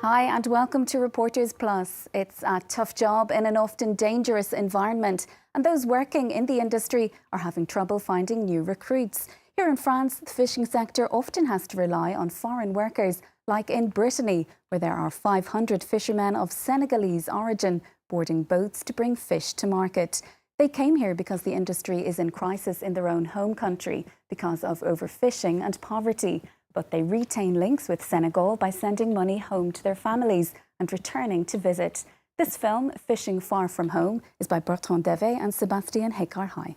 Hi and welcome to Reporters Plus. It's a tough job in an often dangerous environment, and those working in the industry are having trouble finding new recruits. Here in France, the fishing sector often has to rely on foreign workers, like in Brittany, where there are 500 fishermen of Senegalese origin boarding boats to bring fish to market. They came here because the industry is in crisis in their own home country because of overfishing and poverty. But they retain links with Senegal by sending money home to their families and returning to visit. This film, Fishing Far From Home, is by Bertrand, Dévé and Sébastien Daycard-Heid.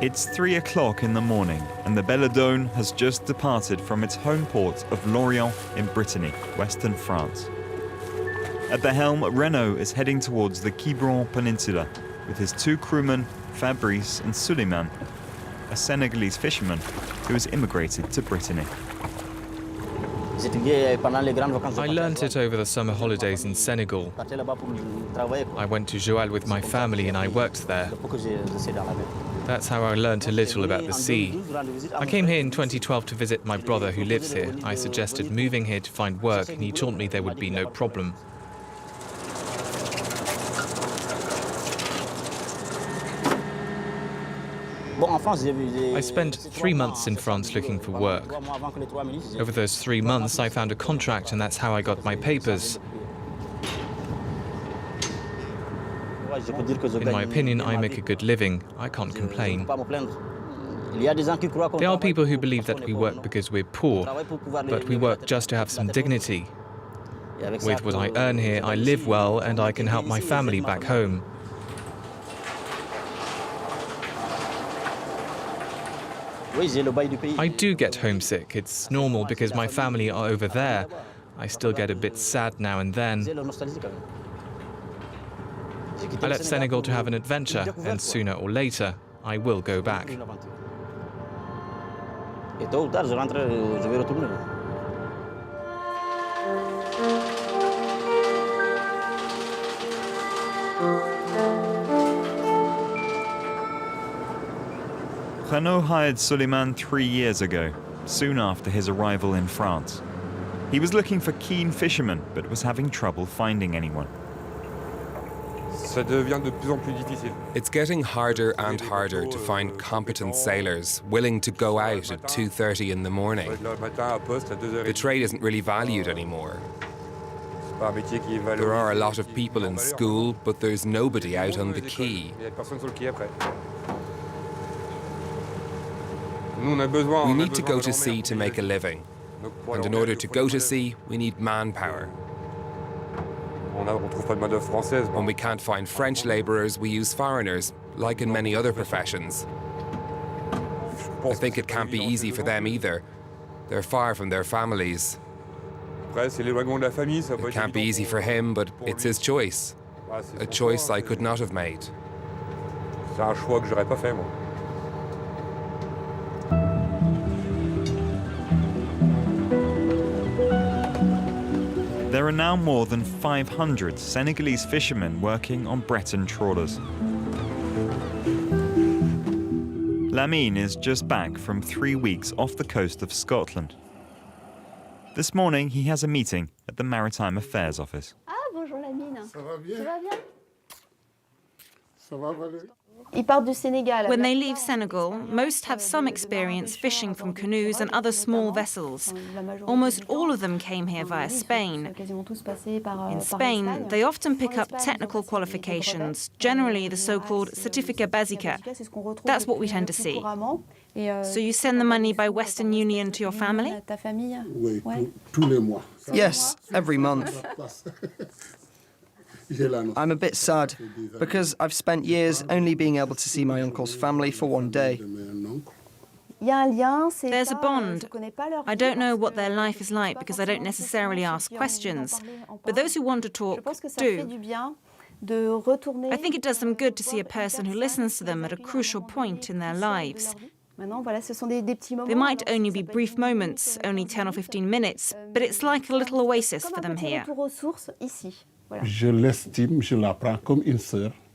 It's 3 o'clock in the morning and the Belladone has just departed from its home port of Lorient in Brittany, western France. At the helm, Renaud is heading towards the Guilvinec Peninsula with his two crewmen, Fabrice and Suleiman, a Senegalese fisherman who has immigrated to Brittany. I learnt it over the summer holidays in Senegal. I went to Joal with my family and I worked there. That's how I learnt a little about the sea. I came here in 2012 to visit my brother who lives here. I suggested moving here to find work and he told me there would be no problem. I spent 3 months in France looking for work. Over those 3 months I found a contract and that's how I got my papers. In my opinion, I make a good living. I can't complain. There are people who believe that we work because we're poor, but we work just to have some dignity. With what I earn here, I live well and I can help my family back home. I do get homesick. It's normal because my family are over there. I still get a bit sad now and then. I left Senegal to have an adventure, and sooner or later, I will go back. Renaud hired Suleiman 3 years ago, soon after his arrival in France. He was looking for keen fishermen, but was having trouble finding anyone. It's getting harder and harder to find competent sailors willing to go out at 2:30 in the morning. The trade isn't really valued anymore. There are a lot of people in school, but there's nobody out on the quay. We need to go to sea to make a living, and in order to go to sea, we need manpower. When we can't find French labourers, we use foreigners, like in many other professions. I think it can't be easy for them either. They're far from their families. It can't be easy for him, but it's his choice. A choice I could not have made. There are now more than 500 Senegalese fishermen working on Breton trawlers. Lamine is just back from 3 weeks off the coast of Scotland. This morning he has a meeting at the Maritime Affairs Office. Ah, bonjour Lamine. Ça va bien? Ça va bien? Ça va Valérie? When they leave Senegal, most have some experience fishing from canoes and other small vessels. Almost all of them came here via Spain. In Spain, they often pick up technical qualifications, generally the so-called certificat básica. That's what we tend to see. So you send the money by Western Union to your family? Yes, every month. I'm a bit sad, because I've spent years only being able to see my uncle's family for one day. There's a bond. I don't know what their life is like because I don't necessarily ask questions, but those who want to talk do. I think it does them good to see a person who listens to them at a crucial point in their lives. They might only be brief moments, only 10 or 15 minutes, but it's like a little oasis for them here.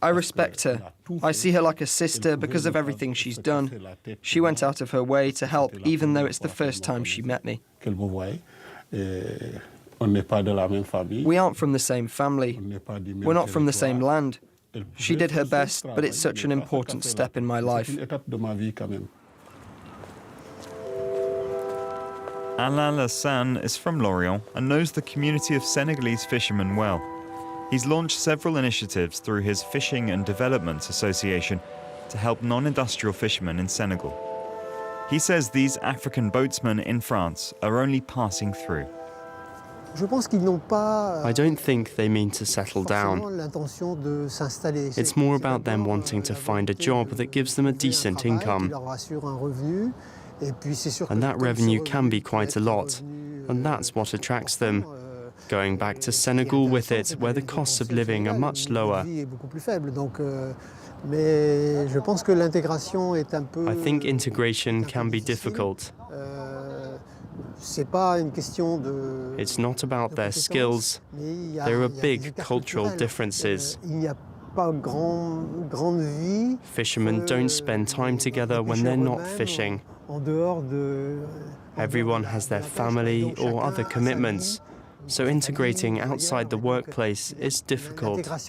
I respect her. I see her like a sister because of everything she's done. She went out of her way to help, even though it's the first time she met me. We aren't from the same family. We're not from the same land. She did her best, but it's such an important step in my life. Alain Lassan is from Lorient and knows the community of Senegalese fishermen well. He's launched several initiatives through his Fishing and Development Association to help non-industrial fishermen in Senegal. He says these African boatsmen in France are only passing through. I don't think they mean to settle down. It's more about them wanting to find a job that gives them a decent income. And that revenue can be quite a lot, and that's what attracts them. Going back to Senegal with it, where the costs of living are much lower. I think integration can be difficult. It's not about their skills. There are big cultural differences. Fishermen don't spend time together when they're not fishing. Everyone has their family or other commitments. So integrating outside the workplace is difficult. The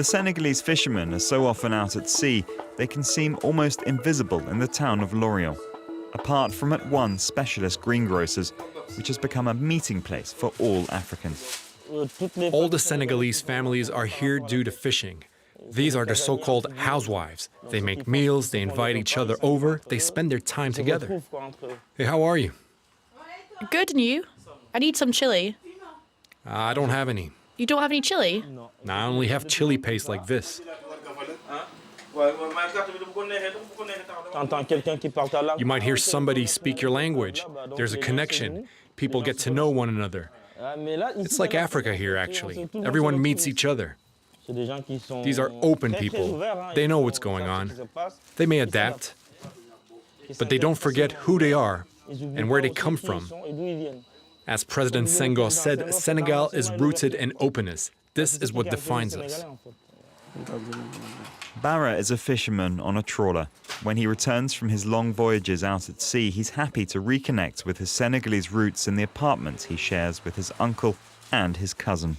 Senegalese fishermen are so often out at sea, they can seem almost invisible in the town of Lorient, apart from at one specialist greengrocers, which has become a meeting place for all Africans. All the Senegalese families are here due to fishing. These are the so-called housewives. They make meals, they invite each other over, they spend their time together. Hey, how are you? Good, and you? I need some chili. I don't have any. You don't have any chili? No, I only have chili paste like this. You might hear somebody speak your language. There's a connection. People get to know one another. It's like Africa here, actually. Everyone meets each other. These are open people. They know what's going on. They may adapt, but they don't forget who they are and where they come from. As President Senghor said, Senegal is rooted in openness. This is what defines us. Barra is a fisherman on a trawler. When he returns from his long voyages out at sea, he's happy to reconnect with his Senegalese roots in the apartment he shares with his uncle and his cousin.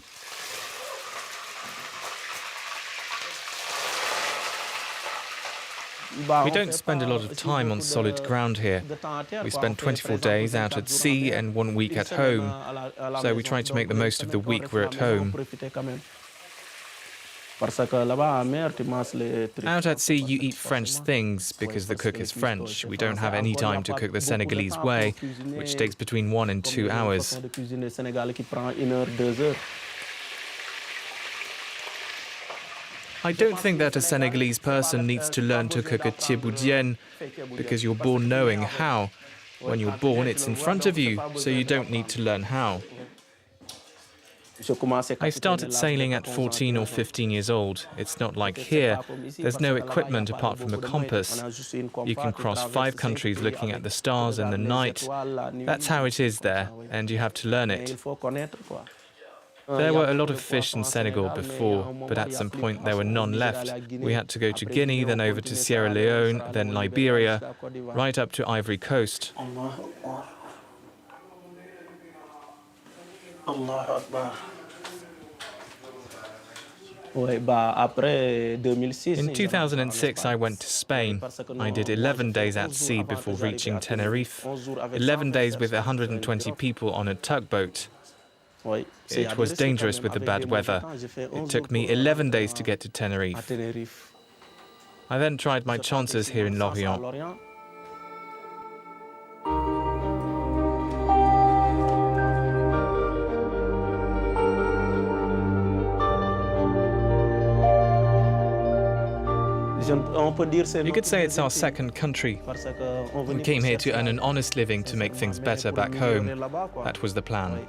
We don't spend a lot of time on solid ground here. We spend 24 days out at sea and 1 week at home, so we try to make the most of the week we're at home. Out at sea, you eat French things because the cook is French. We don't have any time to cook the Senegalese way, which takes between 1 and 2 hours. I don't think that a Senegalese person needs to learn to cook a thieboudienne because you're born knowing how. When you're born, it's in front of you, so you don't need to learn how. I started sailing at 14 or 15 years old. It's not like here. There's no equipment apart from a compass. You can cross 5 countries looking at the stars in the night. That's how it is there, and you have to learn it. There were a lot of fish in Senegal before, but at some point there were none left. We had to go to Guinea, then over to Sierra Leone, then Liberia, right up to Ivory Coast. In 2006, I went to Spain. I did 11 days at sea before reaching Tenerife. 11 days with 120 people on a tugboat. It was dangerous with the bad weather. It took me 11 days to get to Tenerife. I then tried my chances here in Lorient. You could say it's our second country. We came here to earn an honest living to make things better back home. That was the plan.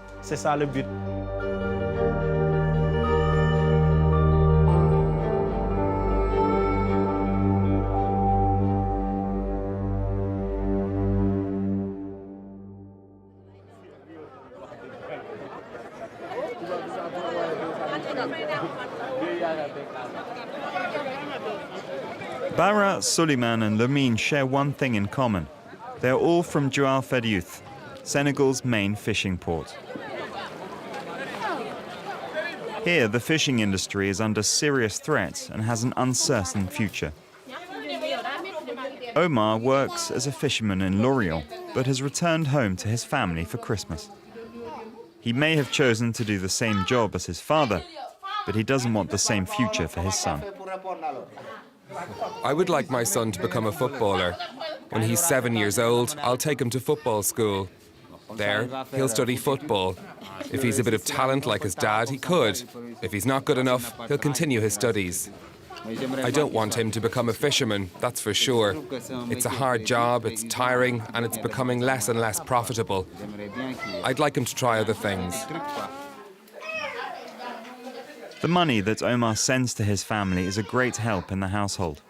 Bara, Suleiman and Lamine share one thing in common. They are all from Daycard-Heid, Senegal's main fishing port. Here, the fishing industry is under serious threat and has an uncertain future. Omar works as a fisherman in Lorient, but has returned home to his family for Christmas. He may have chosen to do the same job as his father, but he doesn't want the same future for his son. I would like my son to become a footballer. When he's 7 years old, I'll take him to football school. There, he'll study football. If he's a bit of talent like his dad, he could. If he's not good enough, he'll continue his studies. I don't want him to become a fisherman, that's for sure. It's a hard job, it's tiring, and it's becoming less and less profitable. I'd like him to try other things. The money that Omar sends to his family is a great help in the household.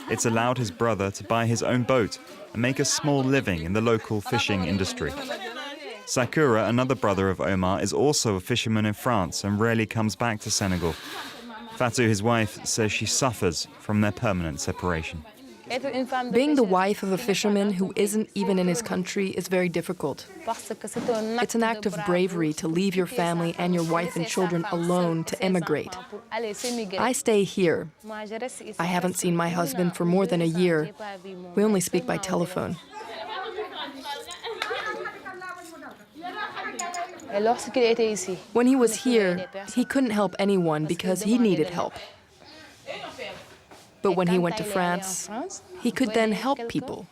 It's allowed his brother to buy his own boat and make a small living in the local fishing industry. Sakura, another brother of Omar, is also a fisherman in France and rarely comes back to Senegal. Fatou, his wife, says she suffers from their permanent separation. Being the wife of a fisherman who isn't even in his country is very difficult. It's an act of bravery to leave your family and your wife and children alone to immigrate. I stay here. I haven't seen my husband for more than a year. We only speak by telephone. When he was here, he couldn't help anyone because he needed help. But when he went to France, he could then help people.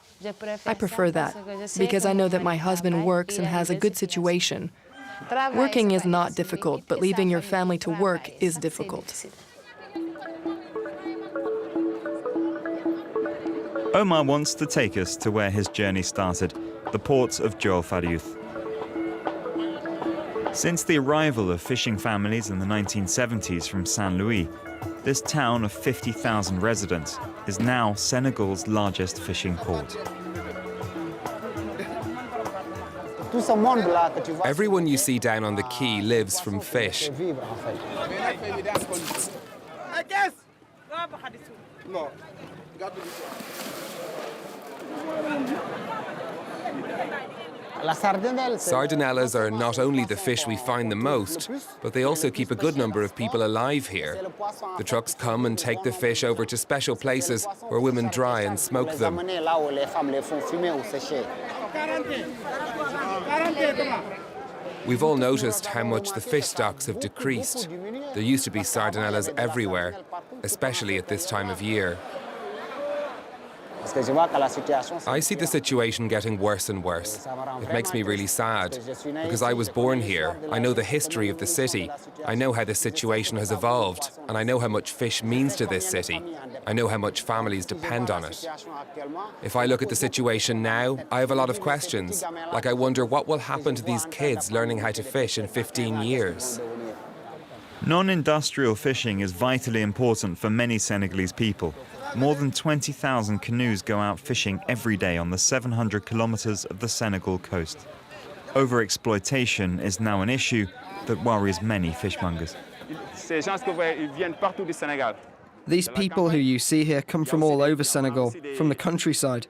I prefer that, because I know that my husband works and has a good situation. Working is not difficult, but leaving your family to work is difficult. Omar wants to take us to where his journey started, the port of Daycard-Heid. Since the arrival of fishing families in the 1970s from Saint-Louis, this town of 50,000 residents is now Senegal's largest fishing port. Everyone you see down on the quay lives from fish. Sardinellas are not only the fish we find the most, but they also keep a good number of people alive here. The trucks come and take the fish over to special places where women dry and smoke them. We've all noticed how much the fish stocks have decreased. There used to be sardinellas everywhere, especially at this time of year. I see the situation getting worse and worse. It makes me really sad, because I was born here. I know the history of the city. I know how the situation has evolved, and I know how much fish means to this city. I know how much families depend on it. If I look at the situation now, I have a lot of questions. Like, I wonder what will happen to these kids learning how to fish in 15 years. Non-industrial fishing is vitally important for many Senegalese people. More than 20,000 canoes go out fishing every day on the 700 kilometers of the Senegal coast. Overexploitation is now an issue, that worries many fishmongers. These people who you see here come from all over Senegal, from the countryside.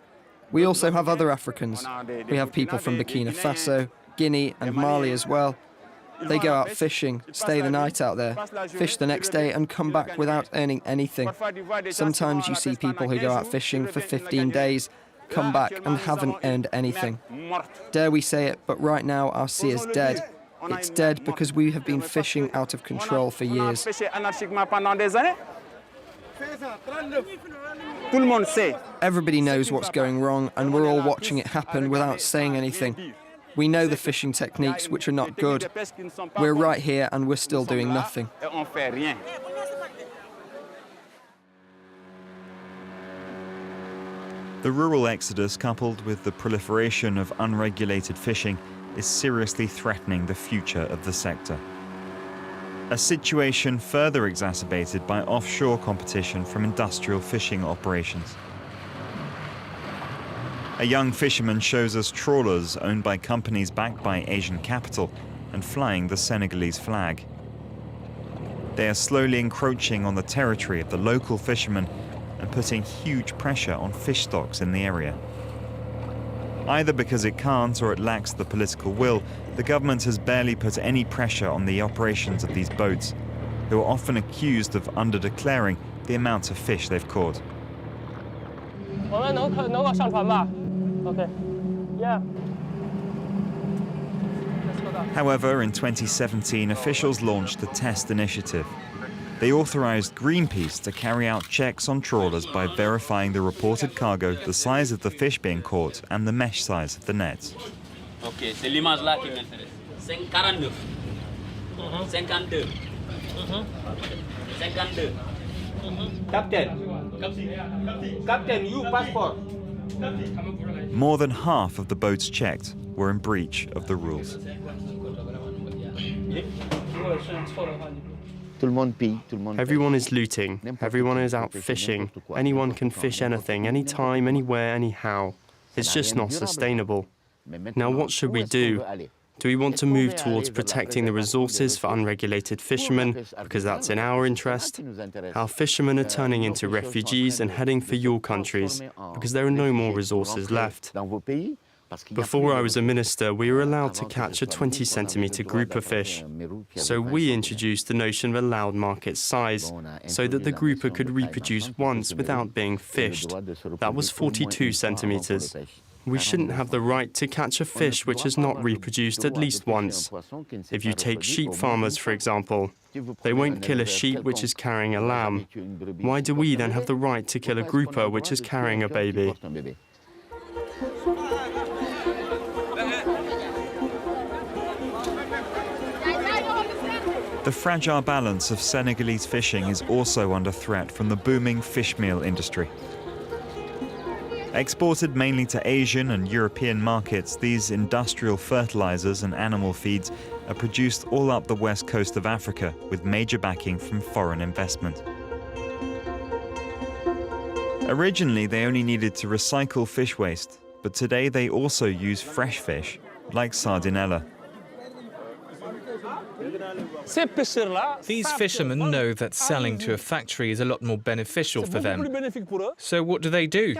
We also have other Africans. We have people from Burkina Faso, Guinea and Mali as well. They go out fishing, stay the night out there, fish the next day and come back without earning anything. Sometimes you see people who go out fishing for 15 days, come back and haven't earned anything. Dare we say it, but right now our sea is dead. It's dead because we have been fishing out of control for years. Everybody knows what's going wrong and we're all watching it happen without saying anything. We know the fishing techniques which are not good. We're right here and we're still doing nothing. The rural exodus, coupled with the proliferation of unregulated fishing, is seriously threatening the future of the sector. A situation further exacerbated by offshore competition from industrial fishing operations. A young fisherman shows us trawlers owned by companies backed by Asian capital and flying the Senegalese flag. They are slowly encroaching on the territory of the local fishermen and putting huge pressure on fish stocks in the area. Either because it can't or it lacks the political will, the government has barely put any pressure on the operations of these boats, who are often accused of under-declaring the amount of fish they've caught. However, in 2017, officials launched a test initiative. They authorized Greenpeace to carry out checks on trawlers by verifying the reported cargo, the size of the fish being caught, and the mesh size of the nets. Okay, c'est l'image là qui m'intéresse. 5,49. 52. 52. Captain, you passport. More than half of the boats checked were in breach of the rules. Everyone is looting. Everyone is out fishing. Anyone can fish anything, anytime, anywhere, anyhow. It's just not sustainable. Now what should we do? Do we want to move towards protecting the resources for unregulated fishermen, because that's in our interest? Our fishermen are turning into refugees and heading for your countries, because there are no more resources left. Before I was a minister, we were allowed to catch a 20-centimetre grouper fish. So we introduced the notion of allowed market size, so that the grouper could reproduce once without being fished. That was 42 centimetres. We shouldn't have the right to catch a fish which has not reproduced at least once. If you take sheep farmers, for example, they won't kill a sheep which is carrying a lamb. Why do we then have the right to kill a grouper which is carrying a baby? The fragile balance of Senegalese fishing is also under threat from the booming fish meal industry. Exported mainly to Asian and European markets, these industrial fertilizers and animal feeds are produced all up the west coast of Africa with major backing from foreign investment. Originally, they only needed to recycle fish waste, but today they also use fresh fish, like sardinella. These fishermen know that selling to a factory is a lot more beneficial for them. So what do?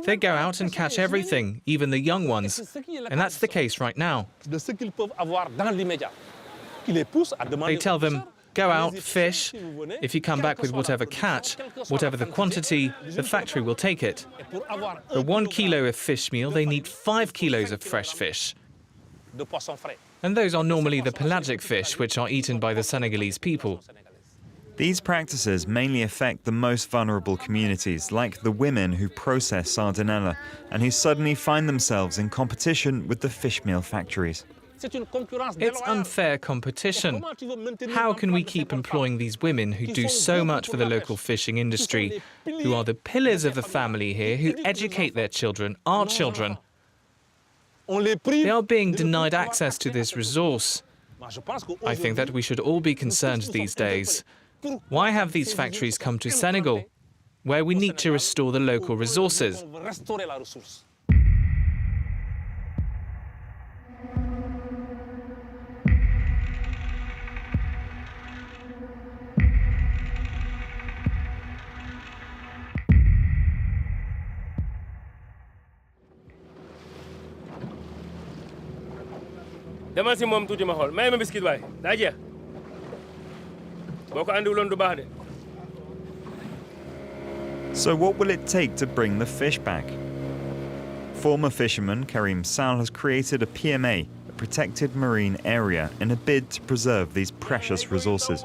They go out and catch everything, even the young ones. And that's the case right now. They tell them, go out, fish. If you come back with whatever catch, whatever the quantity, the factory will take it. For 1 kilo of fish meal, they need 5 kilos of fresh fish. And those are normally the pelagic fish, which are eaten by the Senegalese people. These practices mainly affect the most vulnerable communities, like the women who process sardinella and who suddenly find themselves in competition with the fish meal factories. It's unfair competition. How can we keep employing these women who do so much for the local fishing industry, who are the pillars of the family here, who educate their children, our children? They are being denied access to this resource. I think that we should all be concerned these days. Why have these factories come to Senegal, where we need to restore the local resources? demal si moom tuuti ma xool may ma biscuit waay daa jeex boo ko andiwuloon du baax de. So what will it take to bring the fish back? Former fisherman Karim Sal has created a PMA, a protected marine area, in a bid to preserve these precious resources.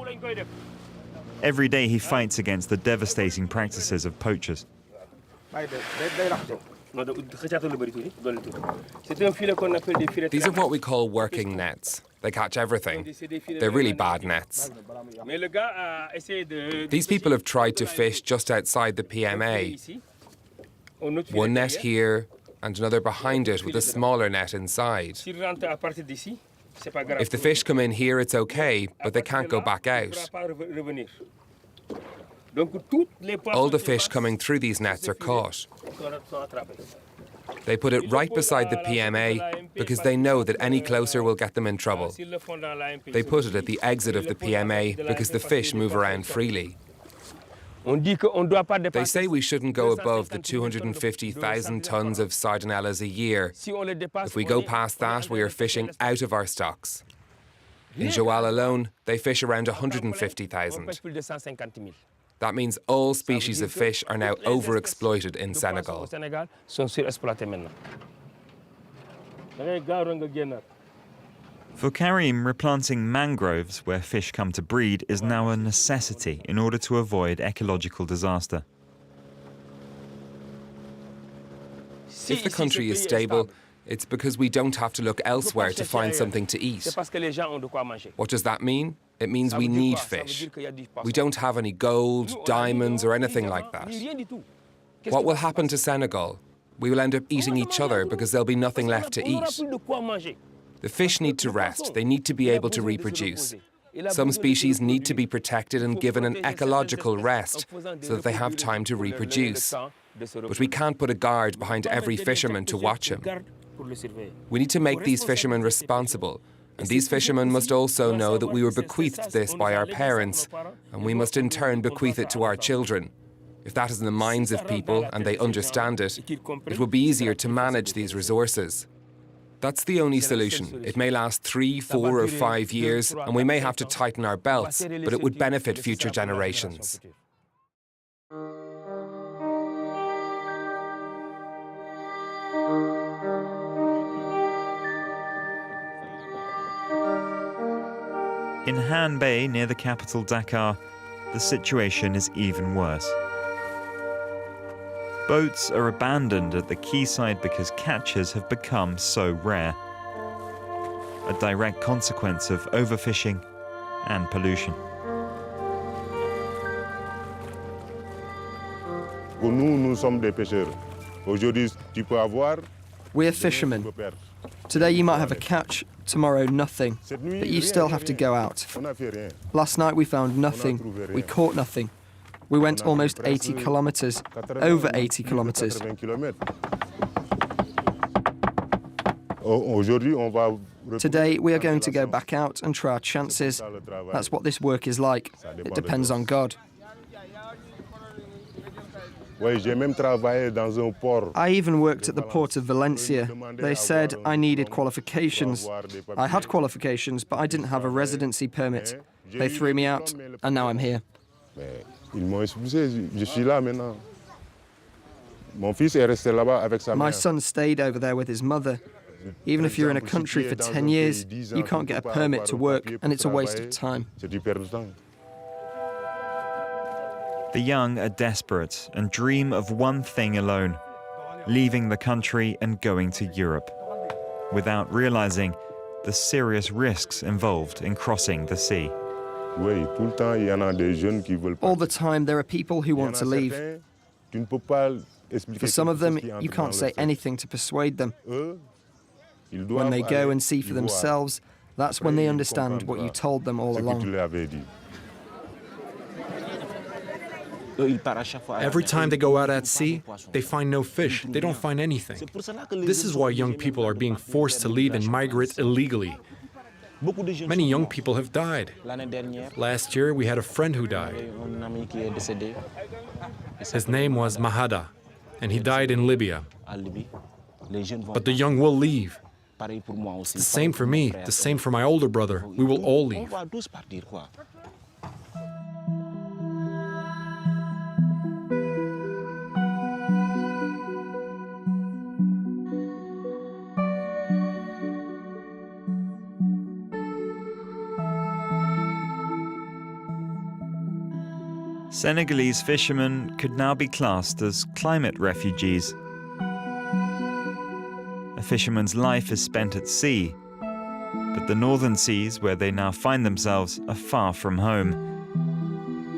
Every day he fights against the devastating practices of poachers. These are what we call working nets. They catch everything. They're really bad nets. These people have tried to fish just outside the PMA. One net here and another behind it with a smaller net inside. If the fish come in here, it's okay, but they can't go back out. All the fish coming through these nets are caught. They put it right beside the PMA because they know that any closer will get them in trouble. They put it at the exit of the PMA because the fish move around freely. They say we shouldn't go above the 250,000 tons of sardinellas a year. If we go past that, we are fishing out of our stocks. In Joal alone, they fish around 150,000. That means all species of fish are now overexploited in Senegal. For Karim, replanting mangroves where fish come to breed is now a necessity in order to avoid ecological disaster. If the country is stable, it's because we don't have to look elsewhere to find something to eat. What does that mean? It means we need fish. We don't have any gold, diamonds, or anything like that. What will happen to Senegal? We will end up eating each other because there'll be nothing left to eat. The fish need to rest. They need to be able to reproduce. Some species need to be protected and given an ecological rest so that they have time to reproduce. But we can't put a guard behind every fisherman to watch him. We need to make these fishermen responsible. And these fishermen must also know that we were bequeathed this by our parents, and we must in turn bequeath it to our children. If that is in the minds of people and they understand it, it will be easier to manage these resources. That's the only solution. It may last 3, 4, or 5 years, and we may have to tighten our belts, but it would benefit future generations. In Han Bay, near the capital Dakar, the situation is even worse. Boats are abandoned at the quayside because catches have become so rare, a direct consequence of overfishing and pollution. We're fishermen. Today you might have a catch, tomorrow nothing, but you still have to go out. Last night we found nothing, we caught nothing. We went almost 80 kilometers, over 80 kilometers. Today we are going to go back out and try our chances. That's what this work is like. It depends on God. I even worked at the port of Valencia. They said I needed qualifications. I had qualifications, but I didn't have a residency permit. They threw me out, and now I'm here. My son stayed over there with his mother. Even if you're in a country for 10 years, you can't get a permit to work, and it's a waste of time. The young are desperate and dream of one thing alone: leaving the country and going to Europe, without realizing the serious risks involved in crossing the sea. All the time there are people who want to leave. For some of them, you can't say anything to persuade them. When they go and see for themselves, that's when they understand what you told them all along. Every time they go out at sea, they find no fish. They don't find anything. This is why young people are being forced to leave and migrate illegally. Many young people have died. Last year, we had a friend who died. His name was Mahada, and he died in Libya. But the young will leave. It's the same for me, the same for my older brother. We will all leave. Senegalese fishermen could now be classed as climate refugees. A fisherman's life is spent at sea, but the northern seas where they now find themselves are far from home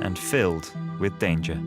and filled with danger.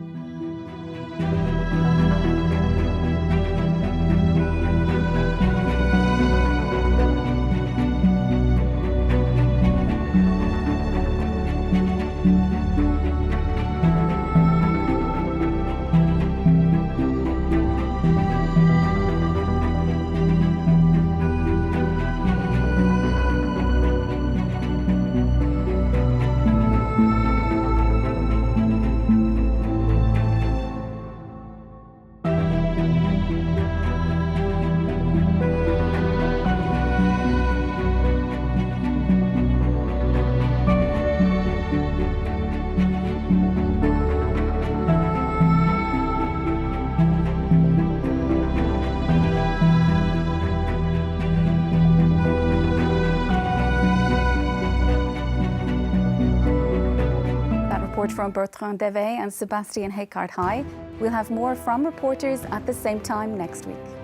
From Bertrand, Dévé and Sébastien Daycard-Heid. We'll have more from reporters at the same time next week.